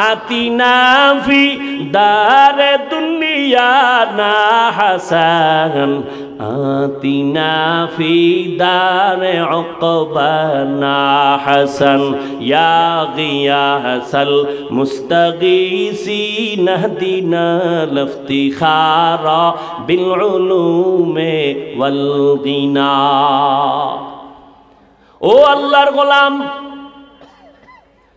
আতিনা ফি দারে দুনিয়া না হাসান আতিনা ফি দারে উকবা না হাসান ইয়া গিয়াসাল মুস্তাগীসিন হদিনা লফতিখারা বিল উলুমে ওয়াল গিনা। ও আল্লাহর গোলাম,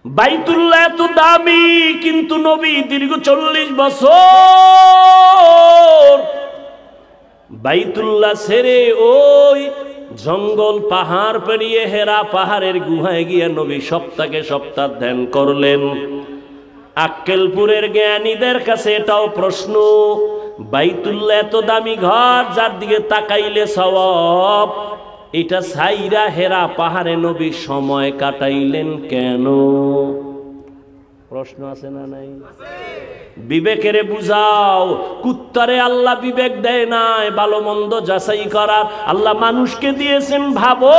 বাইতুল্লাহ এত দামি, কিন্তু নবী দীর্ঘ 40 বছর বাইতুল্লাহ ছেড়ে ওই জঙ্গল পাহাড় পেরিয়ে হেরা পাহাড়ের গুহায় গিয়ে নবী সপ্তাহে সপ্তাহ ধ্যান করলেন। আক্কেলপুরের জ্ঞানীদের কাছে এটাও প্রশ্ন, বাইতুল্লাহ এত দামি ঘর, যার দিকে তাকাইলে সওয়াব, এটা সাইরা হেরা পাহাড়ে নবী সময় কাটাইলেন কেন? প্রশ্ন আছে না নাই? বিবেকেরে বুঝাও। কুত্তারে আল্লাহ বিবেক দেয় নাই ভালো মন্দ যাচাই করার, আল্লাহ মানুষকে দিয়েছেন। ভাবো,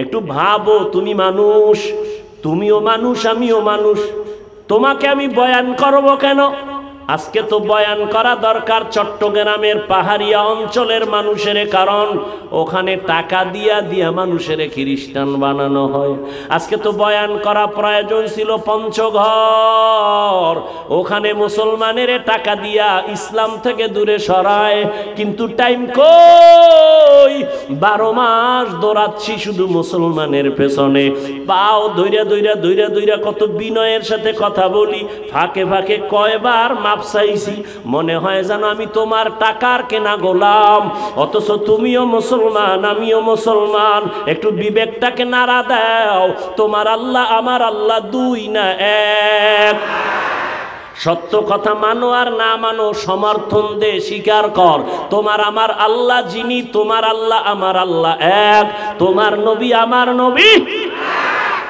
একটু ভাবো, তুমি মানুষ, তুমিও মানুষ, আমিও মানুষ। তোমাকে আমি বয়ান করব কেন? আজকে তো বয়ান করা দরকার চট্টগ্রামের পাহাড়িয়া অঞ্চলের মানুষের, কারণ ওখানে টাকা দিয়া দিয়া মানুষের খ্রিস্টান বানানো হয়। আজকে তো বয়ান করা প্রয়োজন ছিল পঞ্চঘর, ওখানে মুসলমানের টাকা দিয়া ইসলাম থেকে দূরে সরায়, কিন্তু টাইম কই? 12 মাস দৌড়াচ্ছি শুধু মুসলমানের পেছনে, পাও দইরা দইরা দইরা দইরা কত বিনয়ের সাথে কথা বলি, ফাঁকে ফাঁকে কয়বার চাইছি, মনে হয় যেন আমি তোমার টাকার কেনা গোলাম, অথচ তুমিও মুসলমান, আমিও মুসলমান। একটু বিবেকটাকে নাড়া দাও। তোমার আল্লাহ আমার আল্লাহ দুই না এক। সত্য কথা মানো আর না মানো, সমর্থন দে, স্বীকার কর। তোমার আমার আল্লাহ যিনি, তোমার আল্লাহ আমার আল্লাহ এক। তোমার নবী আমার নবী,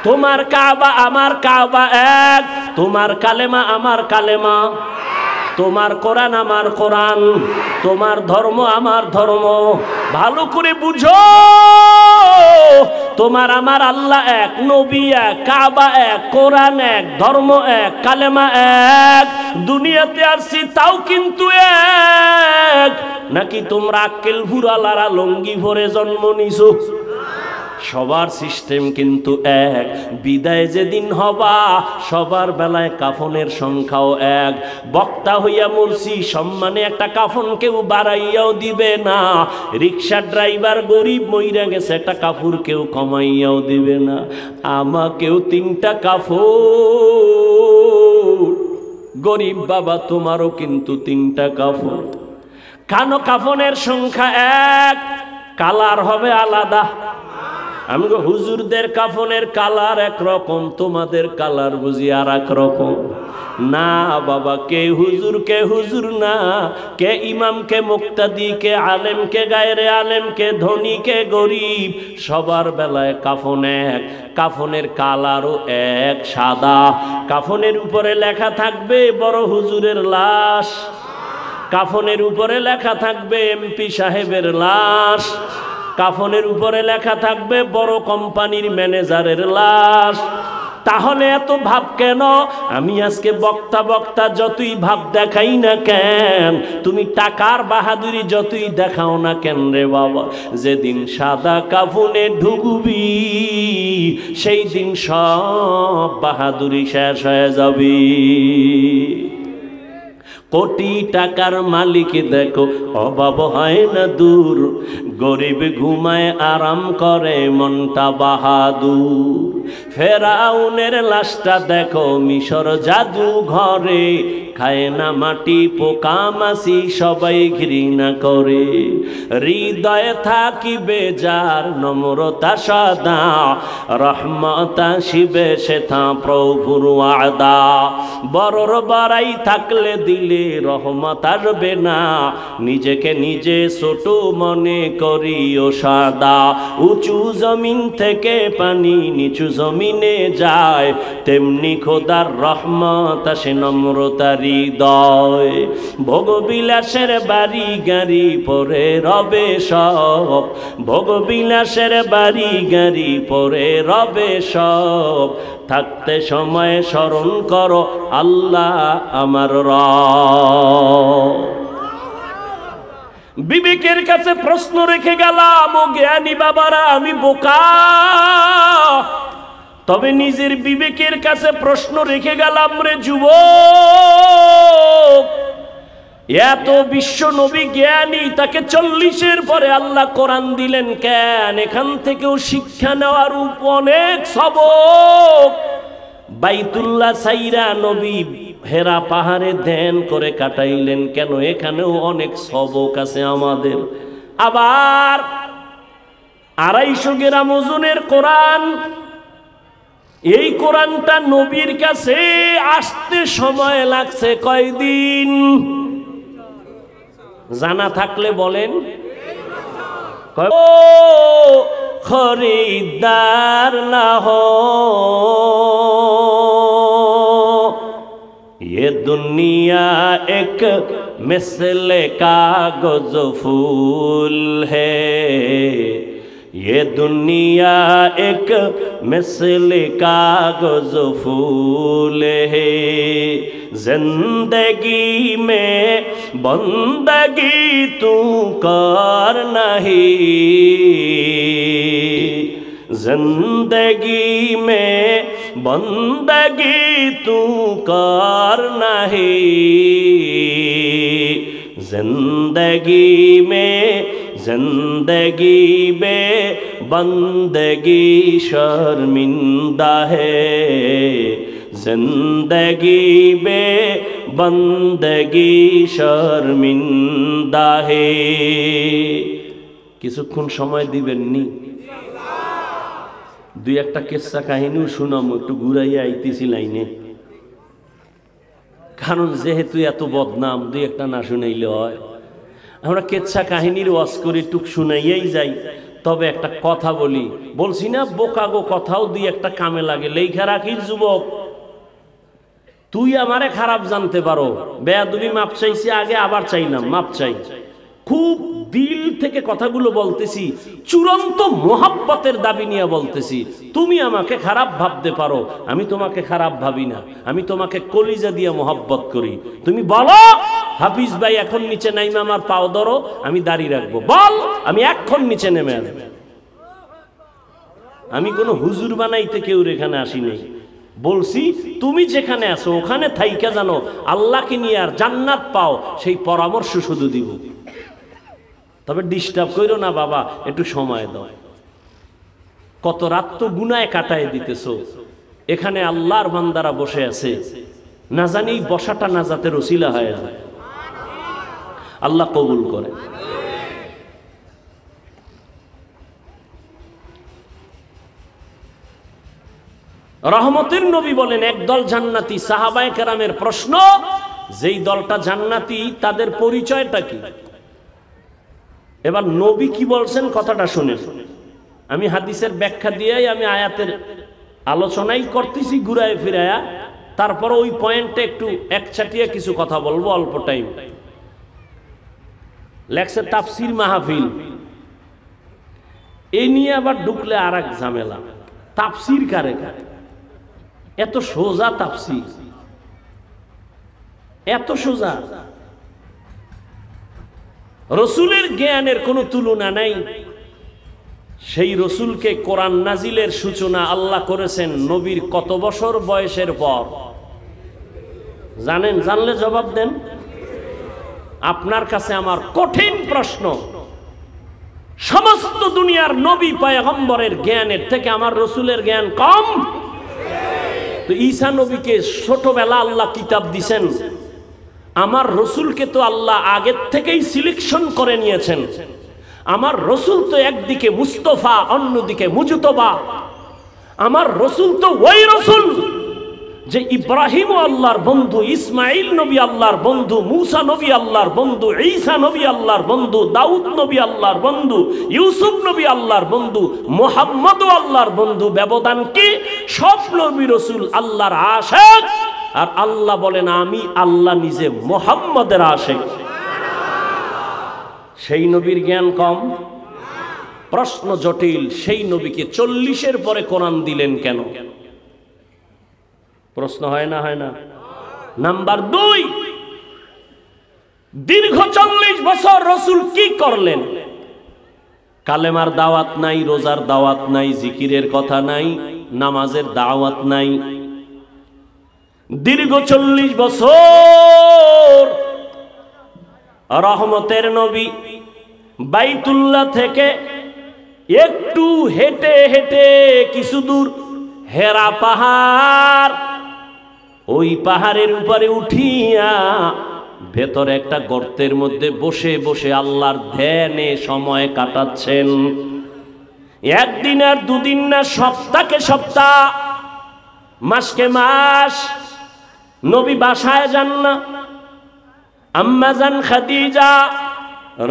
তোমার কাবা আমার কাবা এক। তোমার কালেমা আমার কালেমা, তোমার কোরআন আমার কোরআন, তোমার ধর্ম আমার ধর্ম। ভালো করে বুঝো, তোমার আমার আল্লাহ এক, নবী এক, কাবা এক, কোরআন এক, ধর্ম এক, কালেমা এক। দুনিয়াতে আসছি তাও কিন্তু এক। নাকি তোমরা আক্কেল ভুরালারা লঙ্গি ভরে জন্ম নিছো? সবার সিস্টেম কিন্তু এক। বিদায় যেদিন হবা সবার বেলায় কাফনের সংখ্যাও এক। বক্তা হইয়া মরছি, সম্মানে একটা কাফন কেউ বাড়াইয়াও দিবে না। রিক্সা ড্রাইভার গরিব মইরা গেছে, একটা কাপড় কেউ কমাইয়াও দিবে না। আমাকেও 3টা কাপড়। গরিব বাবা, তোমারও কিন্তু 3টা কাপড়। কানো কাফনের সংখ্যা এক, কালার হবে আলাদা। আমি হুজুরদের কাফনের কালার একরকম, তোমাদের কালার বুঝি আর এক রকম। না বাবা, কে হুজুর না, কে ইমাম, কে মুক্তাদি, কে আলেম, কে গায়রে আলেম, কে ধনী, কে গরিব, সবার বেলায় কাফন এক। কাফনের কালারও এক, সাদা। কাফনের উপরে লেখা থাকবে বড় হুজুরের লাশ, কাফনের উপরে লেখা থাকবে এমপি সাহেবের লাশ, কাফনের উপরে লেখা থাকবে বড় কোম্পানির ম্যানেজারের লাশ। তাহলে এত ভাব কেন? আমি আজকে বক্তা যতই ভাব দেখাই না কেন, তুমি টাকার বাহাদুরি যতই দেখাও না কেন রে বাবা, যেদিন সাদা কাফনে ঢুকবি সেই দিন সব বাহাদুরি শেষ হয়ে যাবে। কোটি টাকার মালিক দেখো অভাব হয় না দূর, গরিব ঘুমায় আরাম করে মনটা বাহাদুর। ফেরাউনের লাশটা দেখো মিশর জাদু ঘরে, খায় না মাটি পোকা মাছি সবাই ঘৃণা করে। হৃদয়ে থাকিবে যার নম্রতা সদা, রহমত আসিবে সেথা প্রভুর ওয়াদা। বড়র বড়াই থাকলে দিলে দিলে রহমত আসবে না। নিজেকে নিজে ছোট মনে করিও সাদা। উঁচু জমিন থেকে পানি নিচু জমিনে যায়, তেমনি খোদার রহমত আসে নম্রতার হৃদয়। ভোগবিলাসের বাড়ি গাড়ি পরে রবে সব, ভোগবিলাসের বাড়ি গাড়ি পরে রবে সব। থাকতে সময় স্মরণ করো আল্লাহ আমার রব। বিবেকের কাছে প্রশ্ন রেখে গেলাম, ও জ্ঞানী বাবারা আমি বোকা। তবে নিজের বিবেকের কাছে প্রশ্ন রেখে গেলাম রে যুবক, এত বিশ্ব নবী জ্ঞানী, তাকে 40-এর পরে আল্লাহ কোরআন দিলেন কেন? এখান থেকেও শিক্ষা নেওয়ার অনেক সবক। বাইতুল্লাহ সাইরা নবী হেরা পাহাড়ে ধ্যান করে কাটাইলেন কেন? এখানেও অনেক সবক আছে আমাদের। আবার 250 গ্রাম ওজনের কোরআন, এই কোরআনটা নবীর কাছে আসতে সময় লাগছে কয়দিন? জানা থাকলে বলেন। ও খরিদার না হো ये दुनिया एक मिसल कागज फूल है, ये दुनिया एक मिसल कागज फूल है। जिंदगी में बंदगी तू कर नहीं, जिंदगी में बंदगी तू कर नहीं, जिंदगी में बंदगी शर्मिंदा है, जिंदगी में बंदगी शर्मिंदा है। কিছুক্ষণ সময় দিবেননি? দুই একটা কিস্সা কাহিনীও শুনাম, একটু ঘুরাইয়া আইতেছি লাইনে। কারণ যেহেতু এত বদনাম, দুই একটা না শুনাইলে হয়। আমরা কিস্সা কাহিনীর ওয়াজ করে টুক শুনাইয়াই যাই। তবে একটা কথা বলি, বলছি না বোকা গো, কথাও দুই একটা কামে লাগে। লেখা রাখিস যুবক, তুই আমারে খারাপ জানতে পারো, বেয়াদবি মাপ চাইছি আগে, আবার চাইলাম মাপ চাই। খুব দিল থেকে কথাগুলো বলতেছি, চূড়ান্ত মোহাব্বতের দাবি নিয়ে বলতেছি। তুমি আমাকে খারাপ ভাবতে পারো, আমি তোমাকে খারাপ ভাবি না। আমি তোমাকে কলিজা দিয়ে মোহাব্বত করি। তুমি বলো হাফিজ ভাই এখন নিচে নাইমে আমার পাও ধরো, আমি দাঁড়িয়ে রাখবো। বল, আমি এখন নিচে নেমে আসবো। আমি কোনো হুজুর বানাইতে কেউ এখানে আসি নাই। বলছি তুমি যেখানে আছো ওখানে থাইকা জানো আল্লাহকে নিয়ে আর জান্নাত পাও, সেই পরামর্শ শুধু দিব। তবে ডিস্টার্ব করো না বাবা, একটু সময় দাও। কত রাত তো গুনায় কাটায় দিতেছো, এখানে আল্লাহর বান্দারা বসে আছে, না জানি বসাটা নাজাতের ওসিলা হয়ে যায়। আল্লাহ কবুল করে। রহমতের নবী বলেন একদল জান্নাতি। সাহাবায়ে কেরামের প্রশ্ন, যেই দলটা জান্নাতি তাদের পরিচয়টা কি? এবার নবী কি বলছেন কথাটা শুনে। আমি হাদিসের ব্যাখ্যা দিয়েই আমি আয়াতের আলোচনাই করতেছি ঘুরায় ফিরায়া, তারপর ওই পয়েন্টে একটু একচাটিয়া কিছু কথা বলবো অল্প টাইম। লেখছে তাফসির মাহফিল, এই নিয়ে আবার ঢুকলে আর এক ঝামেলা। তাফসির কারে কারে? এত সোজা তাফসির, এত সোজা। রসুলের জ্ঞানের কোনো তুলনা নাই। সেই রসুলকে কোরআন নাজিলের সূচনা আল্লাহ করেছেন নবীর কত বছর বয়সের পর জানেন? জানলে জবাব দেন। আপনার কাছে আমার কঠিন প্রশ্ন, সমস্ত দুনিয়ার নবী পয়গম্বরের জ্ঞানের থেকে আমার রসুলের জ্ঞান কম? তো ঈসা নবীকে ছোটবেলা আল্লাহ কিতাব দিছেন, আমার রসুলকে তো আল্লাহ আগের থেকেই সিলেকশন করে নিয়েছেন। আমার রসুল তো একদিকে মুস্তফা, অন্যদিকে মুজতবা। আমার রসুল তো ওই রসুল যে ইব্রাহিম আল্লাহর বন্ধু, ইসমাইল নবী আল্লাহর বন্ধু, মুসা নবী আল্লাহর বন্ধু, ঈসা নবী আল্লাহর বন্ধু, দাউদ নবী আল্লাহর বন্ধু, ইউসুফ নবী আল্লাহর বন্ধু, মুহাম্মদও আল্লাহর বন্ধু। ব্যবধান কি? সব নবী রাসূল আল্লাহর আশিক, আর আল্লাহ বলেন আমি আল্লাহ নিজে মুহাম্মদের আশিক। সেই নবীর জ্ঞান কম? প্রশ্ন জটিল। সেই নবীকে 40-এর পরে কোরআন দিলেন কেন? প্রশ্ন হয় না? হয় না? নাম্বার 2, দীর্ঘ 40 বছর রাসূল কি করলেন? কালেমার দাওয়াত নাই, রোজার দাওয়াত নাই, জিকিরের কথা নাই, নামাজের দাওয়াত নাই। দীর্ঘ 40 বছর রহমতের নবী বাইতুল্লাহ থেকে একটু হেঁটে হেঁটে কিছু দূর হেরা পাহাড়, ওই পাহাড়ের উপরে উঠিয়া ভেতরে একটা গর্তের মধ্যে বসে বসে আল্লাহর ধ্যানে সময় কাটাচ্ছেন। একদিন আর দুদিন না, সপ্তাহকে সপ্তাহ, মাসকে মাস নবী বাসায় যান না। আম্মা জান খাদিজা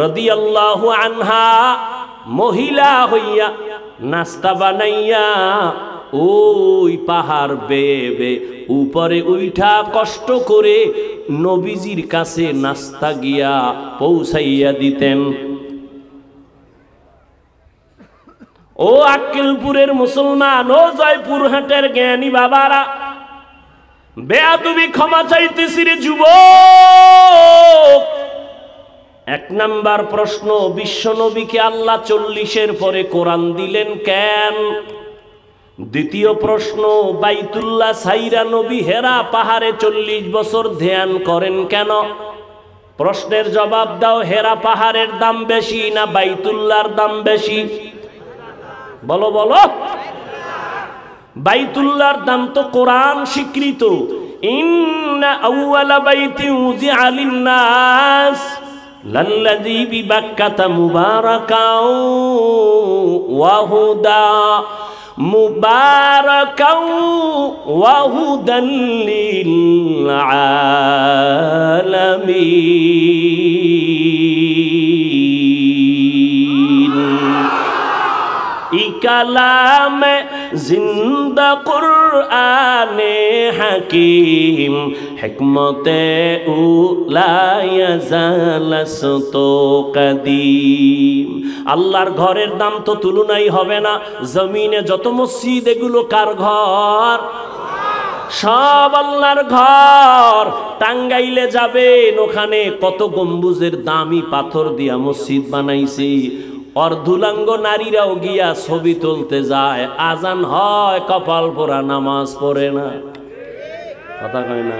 রাদিয়াল্লাহু আনহা মহিলা হইয়া নাস্তা বানাইয়া ওই পাহাড় বেয়ে বেয়ে উপরে উঠা কষ্ট করে নবীজির কাছে নাস্তা গিয়া পৌঁছাইয়া দিতেন। ও আক্কেলপুরের মুসলমান, ও জয়পুরহাটের জ্ঞানী বাবারা, বেয়াদবি ক্ষমা চাইতেছি রে যুবক। 1 নাম্বার প্রশ্ন, বিশ্ব নবীকে আল্লাহ 40-এর পরে কোরআন দিলেন কেন? দ্বিতীয় প্রশ্ন, বাইতুল্লাহ সাইরা নবী হেরা পাহাড়ে 40 বছর ধ্যান করেন কেন? প্রশ্নের জবাব দাও। হেরা পাহাড়ের দাম বেশি না বাইতুল্লাহর দাম বেশি? বলো বলো। বাইতুল্লাহর দাম তো কোরআন স্বীকৃত। ইন্না আউওয়ালা বাইতি উযিআ লিন-নাস লাল্লাযী বিবাক্কাতা মুবারাকাও ওয়া হুদা মুবারাকাও ওয়া হুদাল লিল আলামিন। কালামে জিন্দা কুরআনে হাকিম হিকমতে উলায়াজালাসতো কাদিম। আল্লাহর ঘরের দাম তো তুলনাই হবে না। জমিনে যত মসজিদ, এগুলো কার ঘর? সব আল্লাহর ঘর। টাঙ্গাইলে যাবেন, ওখানে কত গম্বুজের দামি পাথর দিয়া মসজিদ বানাইছে। অর্ধুলাঙ্গ নারীরাও গিয়া ছবি তুলতে যায়, আজান হয় কপাল পোড়া, নামাজ পড়ে না। কথা কয় না?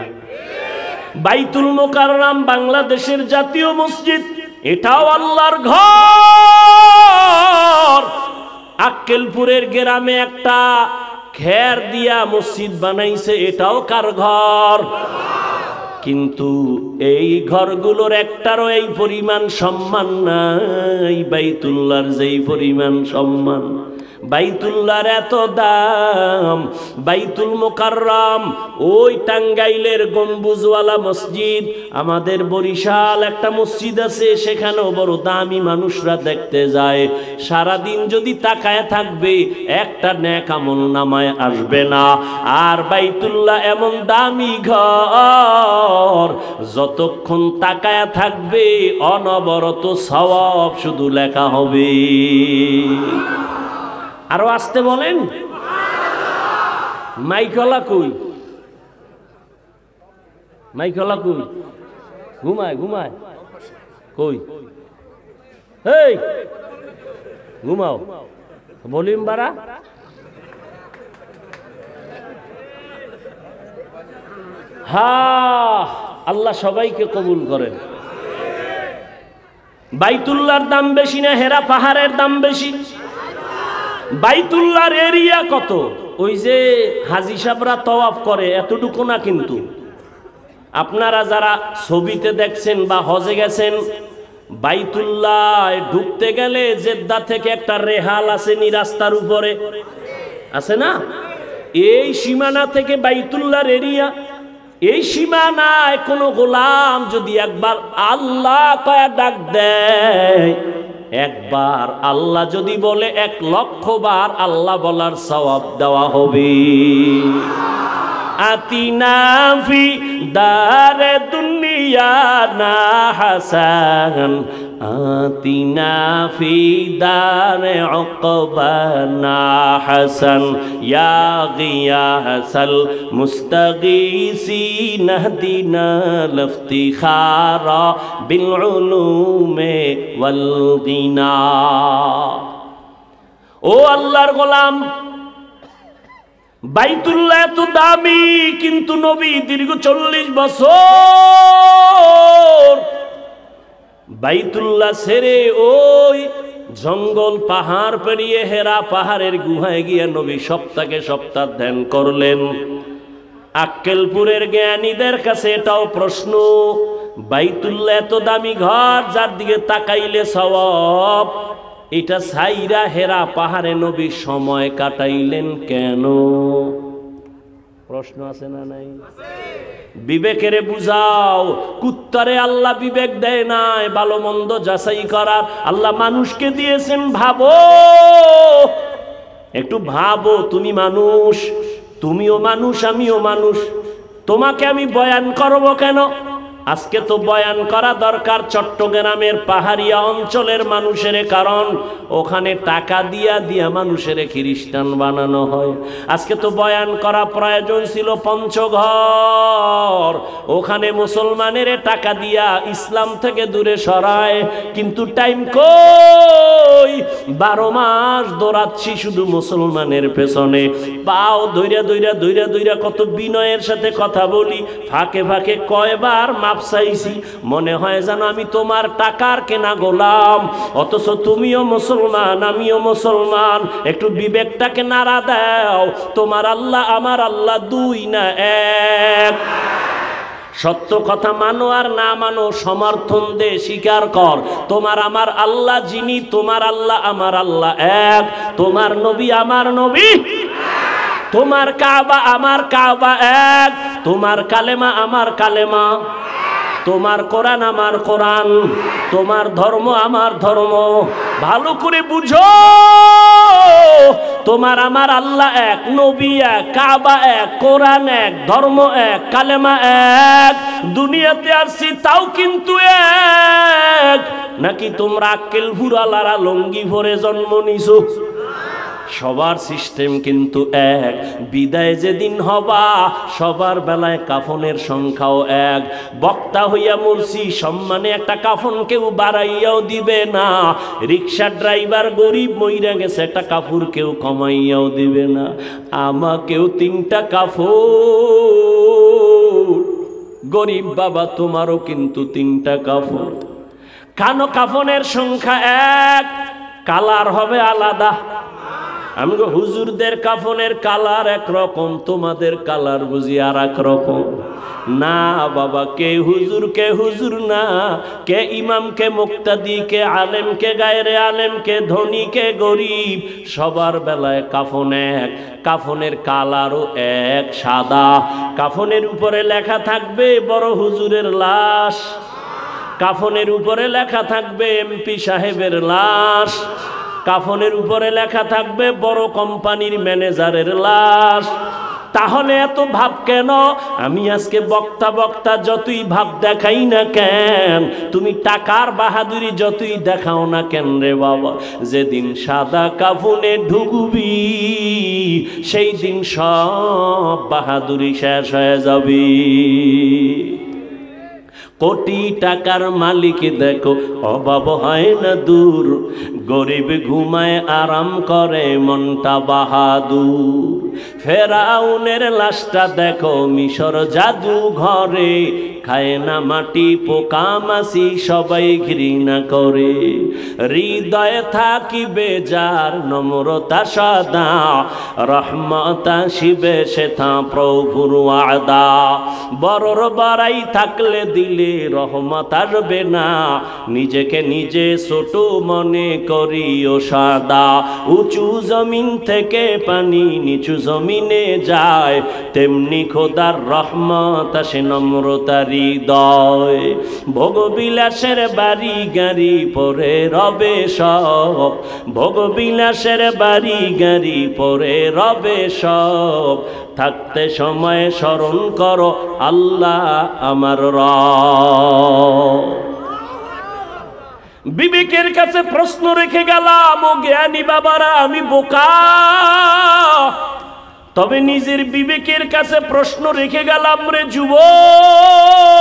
বাইতুল মোকাররম বাংলাদেশের জাতীয় মসজিদ, এটাও আল্লাহর ঘর। আক্কেলপুরের গ্রামে একটা খের দিয়া মসজিদ বানাইছে, এটাও কার ঘর? কিন্তু এই ঘরগুলোর একটারও এই পরিমাণ সম্মান নাই বাইতুল্লাহর যেই পরিমাণ সম্মান। বাইতুল্লাহর এত দাম। বাইতুল মোকাররম ওই টাঙ্গাইলের গম্বুজওয়ালা মসজিদ, আমাদের বরিশাল একটা মসজিদ আছে, সেখানেও বড় দামি মানুষরা দেখতে যায়। সারাদিন যদি তাকায় থাকবে, একটা নেক আমল নামায় আসবে না। আর বাইতুল্লাহ এমন দামি ঘর, যতক্ষণ তাকায় থাকবে অনবরত সওয়াব শুধু লেখা হবে। আরো আসতে বলেন। মাইকলা কই? মাইকলা কই? ঘুমায় ঘুমায় কই? এই ঘুমাও, ভলিউম বাড়া। হ্যাঁ, আল্লাহ সবাইকে কবুল করেন। বাইতুল্লাহর দাম বেশি না হেরা পাহাড়ের দাম বেশি? বাইতুল্লাহর এরিয়া কত? ওই যে হাজী সাহেবরা তওয়াফ করে এতটুকু না, কিন্তু আপনারা যারা ছবিতে দেখছেন বা হজে গেছেন, বাইতুল্লাহ ঢুকতে গেলে জেদ্দা থেকে একটা রেহাল আছে নি রাস্তার উপরে, আছে না? এই সীমানা থেকে বাইতুল্লাহর এরিয়া, এই সীমানায় কোনো গোলাম যদি একবার আল্লাহ কয়া ডাক দেয়, একবার আল্লাহ যদি বলে 1,00,000 বার আল্লাহ বলার সওয়াব দেওয়া হবে। আতিনা ফি দারে দুনিয়া না হাসান, আতিনা ফি দারে উকবা না হাসান, ইয়া গিয়াসাল মুস্তাগীসিন হদিনা লফতিখারা বিল উলুমে ওয়াল গিনা। ও আল্লাহর গোলাম, বাইতুল্লাহ এত দামি, কিন্তু নবী দীর্ঘ 40 বছর বাইতুল্লাহ ছেড়ে ওই জঙ্গল পাহাড় পেরিয়ে হেরা পাহাড়ের গুহায় গিয়ে নবী সপ্তাহে সপ্তাহ ধ্যান করলেন। আক্কেলপুরের জ্ঞানীদের কাছে এটাও প্রশ্ন, বাইতুল্লাহ এত দামি ঘর, যার দিকে তাকাইলে সওয়াব, এটা সাইরা হেরা পাহাড়ে নবী সময় কাটাইলেন কেন? প্রশ্ন আছে না নাই? বিবেকেরে বুঝাও। কুত্তারে আল্লাহ বিবেক দেয় নাই ভালো মন্দ যাচাই করার, আল্লাহ মানুষকে দিয়েছেন। ভাবো, একটু ভাবো, তুমি মানুষ, তুমিও মানুষ, আমিও মানুষ। তোমাকে আমি বয়ান করব কেন? আজকে তো বয়ান করা দরকার চট্টগ্রামের পাহাড়িয়া অঞ্চলের মানুষের, কারণ ওখানে টাকা দিয়া দিয়া মানুষের খ্রিস্টান বানানো হয়। আজকে তো বয়ান করা প্রয়োজন ছিল পঞ্চঘর, ওখানে মুসলমানের টাকা দিয়া ইসলাম থেকে দূরে সরায়, কিন্তু টাইম কই? 12 মাস দৌড়াচ্ছি শুধু মুসলমানের পেছনে, পাও ধইরা ধইরা ধইরা ধইরা কত বিনয়ের সাথে কথা বলি, ফাঁকে ফাঁকে কয়বার চাইছি, মনে হয় যেন আমি তোমার টাকার কেনা গোলাম, অথচ তুমিও মুসলমান, আমিও মুসলমান। একটু বিবেকটাকে নাড়া দাও। তোমার আল্লাহ আমার আল্লাহ দুই না এক। সত্য কথা মানো আর না মানো, সমর্থন দে, স্বীকার কর। তোমার আমার আল্লাহ যিনি, তোমার আল্লাহ আমার আল্লাহ এক। তোমার নবী আমার নবী, তোমার কাবা আমার কাবা এক। তোমার কালেমা আমার কালেমা, তোমার কোরআন আমার কোরআন, তোমার ধর্ম আমার ধর্ম। ভালো করে বুঝো, তোমার আমার আল্লাহ এক, নবী এক, কাবা এক, কোরআন এক, ধর্ম এক, কালেমা এক। দুনিয়াতে আসছি তাও কিন্তু এক। নাকি তোমরা আক্কেল ভুরালারা লঙ্গি ভরে জন্ম নিছো? সবার সিস্টেম কিন্তু এক। বিদায় যেদিন হবা সবার বেলায় কাফনের সংখ্যাও এক। বক্তা হইয়া মরছি, সম্মানে একটা কাফন কেউ বাড়াইয়াও দিবে না। রিক্সা ড্রাইভার গরিব মইরা গেছে, একটা কাপড় কেউ কমাইয়াও দিবে না। আমাকেও 3টা কাপড়। গরিব বাবা, তোমারও কিন্তু 3টা কাপড়। কেন? কাফনের সংখ্যা এক, কালার হবে আলাদা। আমি হুজুরদের কাফনের কালার একরকম, তোমাদের কালার বুঝি আর এক রকম। না বাবা, কে হুজুর না, কে ইমাম, কে মুক্তাদি, কে আলেম, কে গায়রে আলেম, কে ধনী, কে গরিব, সবার বেলায় কাফন এক। কাফনের কালারও এক, সাদা। কাফনের উপরে লেখা থাকবে বড় হুজুরের লাশ, কাফনের উপরে লেখা থাকবে এমপি সাহেবের লাশ, কাফনের উপরে লেখা থাকবে বড় কোম্পানির ম্যানেজারের লাশ। তাহলে এত ভাব কেন? আমি আজকে বক্তা যতই ভাব দেখাই না কেন, তুমি টাকার বাহাদুরি যতই দেখাও না কেন রে বাবা, যেদিন সাদা কাফনে ঢুকবি সেই দিন সব বাহাদুরি শেষ হয়ে যাবে। কোটি টাকার মালিক দেখো অভাব হয় না দূর, গরিব ঘুমায় আরাম করে মনটা বাহাদুর। ফেরাউনের লাশটা দেখো মিশর জাদু ঘরে, খায় না মাটি পোকা মাছি সবাই ঘৃণা করে। হৃদয়ে থাকিবে যার নম্রতা সদা, রহমত আসিবে সেথা প্রভুর ওয়াদা। বড়র বড়াই থাকলে দিলে রহমত আসবে না, নিজেকে নিজে ছোট মনে করিও সাদা। উঁচু জমিন থেকে পানি, নিচু জমিনে যায়, তেমনি খোদার রহমত আসে নম্রতার হৃদয়। ভোগবিলাসের বাড়ি গাড়ি পরে রবে সব, ভোগবিলাসের বাড়ি গাড়ি পরে রবে সব, থাকতে সময় স্মরণ করো আল্লাহ আমার রব। বিবেকের কাছে প্রশ্ন রেখে গেলাম, ও জ্ঞানী বাবারা আমি বোকা, তবে নিজের বিবেকের কাছে প্রশ্ন রেখে গেলাম রে যুবক,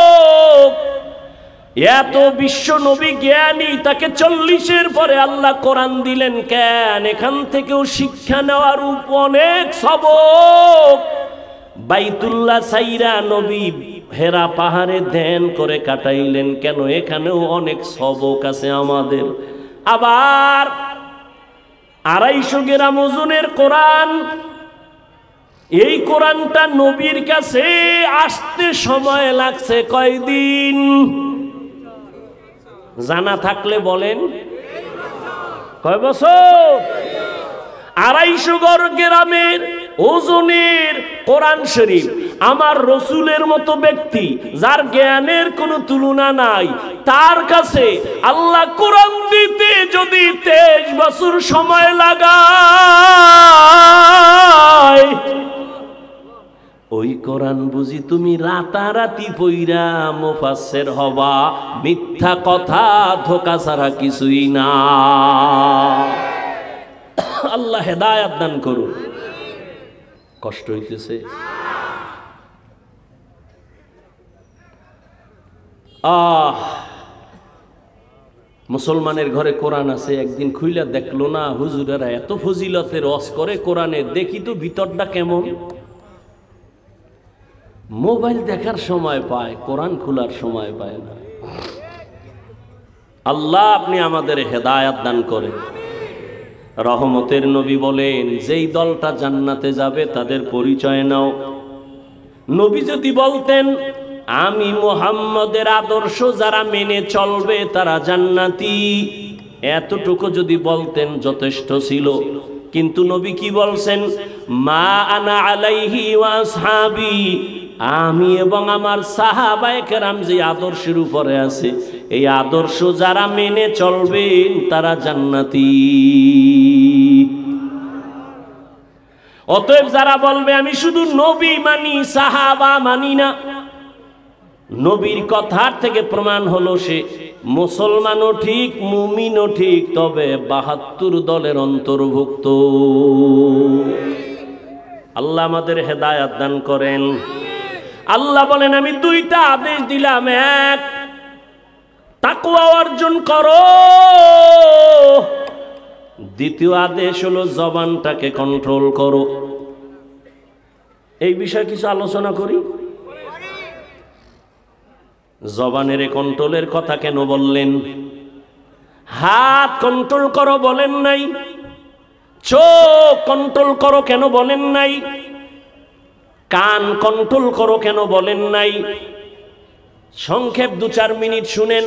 এত বিশ্ব নবী জ্ঞানী, তাকে 40-এর পরে আল্লাহ কোরআন দিলেন কেন? এখান থেকেও শিক্ষা নেওয়ার অনেক সবক। বাইতুল্লাহ সাইরা নবী হেরা পাহাড়ে ধ্যান করে কাটাইলেন কেন? এখানেও অনেক সবক আছে আমাদের। আবার 250 গ্রাম ওজনের কোরআন, এই কোরআনটা নবীর কাছে আসতে সময় লাগছে কয়দিন? জানা থাকলে বলেন কয় বছর? 250 গ্রামের ওজনের কোরআন শরীফ আমার রসুলের মতো ব্যক্তি, যার জ্ঞানের কোনো তুলনা নাই, তার কাছে আল্লাহ কোরআন দিতে যদি 23 বছর সময় লাগায়, ওই কোরআন বুঝি তুমি রাতারাতি পইরা মুফাসসির হবা? মিথ্যা কথা, ধোঁকা ছাড়া কিছুই না। আল্লাহ হেদায়েত দান করুন। কষ্ট হইতেছে? মুসলমানের ঘরে কোরআন আছে, একদিন খুইলা দেখলো না হুজুরেরা এত ফজিলতের ওয়াজ করে কোরআনের, দেখি তো ভিতরটা কেমন। মোবাইল দেখার সময় পায়, কোরআন খোলার সময় পায় না। আল্লাহ আপনি আমাদের হেদায়েত দান করেন। রহমতের নবী বলেন, যেই দলটা জান্নাতে যাবে তাদের পরিচয় নাও। নবী যদি বলতেন আমি মুহাম্মদের আদর্শ যারা মেনে চলবে তারা জান্নাতি, এতটুকু যদি বলতেন যথেষ্ট ছিল। কিন্তু নবী কি বলছেন? মা আনা আলাইহি ওয়া আসহাবি, আমি এবং আমার সাহাবায়ে কেরাম যে আদর্শের উপরে আছে, এই আদর্শ যারা মেনে চলবেন তারা জান্নাতি। অতএব যারা বলবে আমি শুধু নবী মানি সাহাবা মানি না, নবীর কথার থেকে প্রমাণ হলো সে মুসলমানও ঠিক মুমিনও ঠিক, তবে 72 দলের অন্তর্ভুক্ত। আল্লাহ আমাদের হেদায়েত দান করেন। আল্লাহ বলেন আমি 2টা আদেশ দিলাম, এক তাকওয়া অর্জন করো, দ্বিতীয় আদেশ হলো জবানটাকে কন্ট্রোল করো। এই বিষয়ে কিছু আলোচনা করি। জবানের কন্ট্রোলের কথা কেন বললেন? হাত কন্ট্রোল করো বলেন নাই? চোখ কন্ট্রোল করো কেন বলেন নাই? কান কন্ট্রোল করো কেন বলেন নাই? সংক্ষেপ 2-4 মিনিট শুনেন।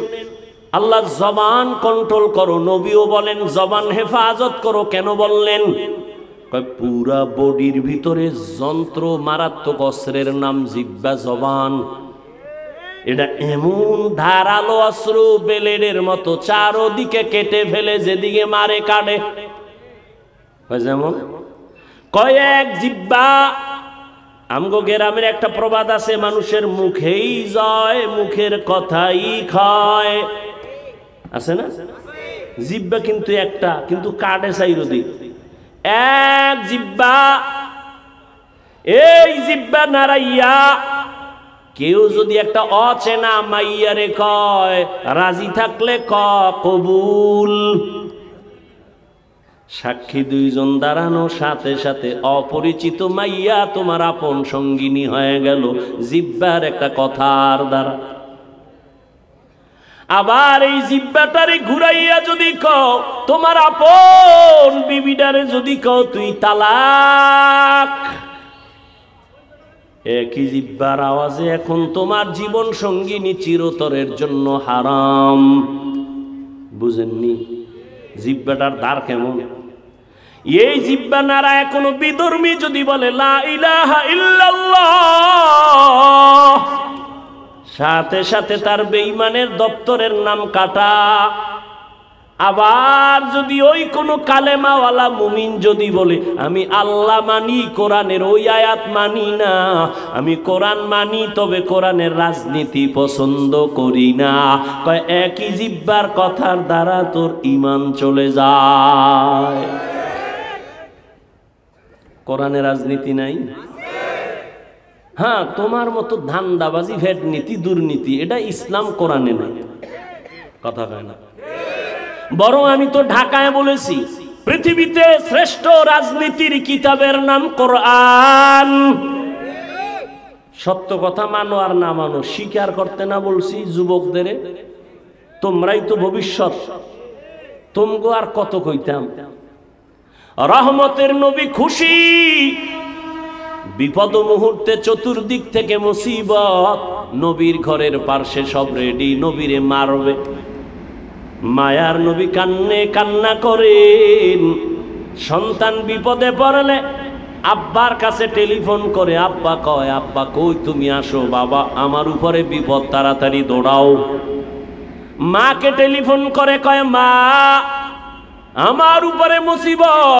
আল্লাহ জবান কন্ট্রোল করো, নবীও বলেন জবান হেফাজত করো, কেন বললেন? পুরা বডির ভিতরে যন্ত্র, মারাত্মক অস্ত্রের নাম জিহ্বা, জবান। এটা এমন ধারালো অস্ত্র, বেলেডের মতো, চারদিকে কেটে ফেলে, যেদিকে মারে কাটে। যেমন কয়েক জিহ্বা। আমগো গ্রামের একটা প্রবাদ আছে, মানুষের মুখেই জয়, মুখের কথাই খায়, আছে না? জিহ্বা কিন্তু একটা, কিন্তু কাটে চাইরদিক। এক জিহ্বা, এই জিহ্বা নাড়াইয়া কেউ যদি একটা অচেনা মাইয়ারে কয়, রাজি থাকলে কবুল। সাক্ষী 2 জন দাঁড়ানো, সাথে সাথে অপরিচিত মাইয়া তোমার আপন সঙ্গিনী হয়ে গেল জিহ্বার একটা কথার দ্বারা। আবার এই জিহ্বাটারে ঘুরাইয়া যদি কও তোমার আপন বিবিডারে, যদি কও তুই তালাক, একই জিহ্বার আওয়াজে এখন তোমার জীবন সঙ্গিনী চিরতরের জন্য হারাম। বুঝেননি জিহ্বাটার দ্বার কেমন? এই জিহ্বা নাড়ায় কোনো বিধর্মী যদি বলে লা ইলাহা ইল্লাল্লাহ, সাথে সাথে তার বেঈমানের দপ্তরের নাম কাটা। আবার যদি ওই কোনো কালেমাওয়ালা মুমিন যদি বলে আমি আল্লাহ মানি, কোরআনের ওই আয়াত মানি না, আমি কোরআন মানি তবে কোরআনের রাজনীতি পছন্দ করি না, কয় একই জিহ্বার কথার দ্বারা তোর ঈমান চলে যায়। কোরআনের রাজনীতি নাই? হ্যাঁ, তোমার মতো ধান্দাবাজি, ভেট নীতি, দুর্নীতি, এটা ইসলাম কোরআনে নাই। কথা কয় না? বরং আমি তো ঢাকায় বলেছি পৃথিবীতে শ্রেষ্ঠ রাজনীতির কিতাবের নাম কোরআন। সত্য কথা মানো আর না মানো, স্বীকার করতে না বলছি যুবকদের, তোমরাই তো ভবিষ্যৎ, তোমগো আর কত কইতাম। রহমতের নবী খুশি, বিপদ মুহূর্তে চতুর্দিক থেকে মুসিবত, নবীর ঘরের পার্শ্বে সব রেডি, নবীরে মারবে। মায়ার নবী কান্নে কান্না করেন, সন্তান বিপদে পড়লে আব্বার কাছে টেলিফোন করে, আব্বা কয় আব্বা কই তুমি আসো, বাবা আমার উপরে বিপদ, তাড়াতাড়ি দৌড়াও। মাকে টেলিফোন করে কয় মা আমার উপরে মুসিবত।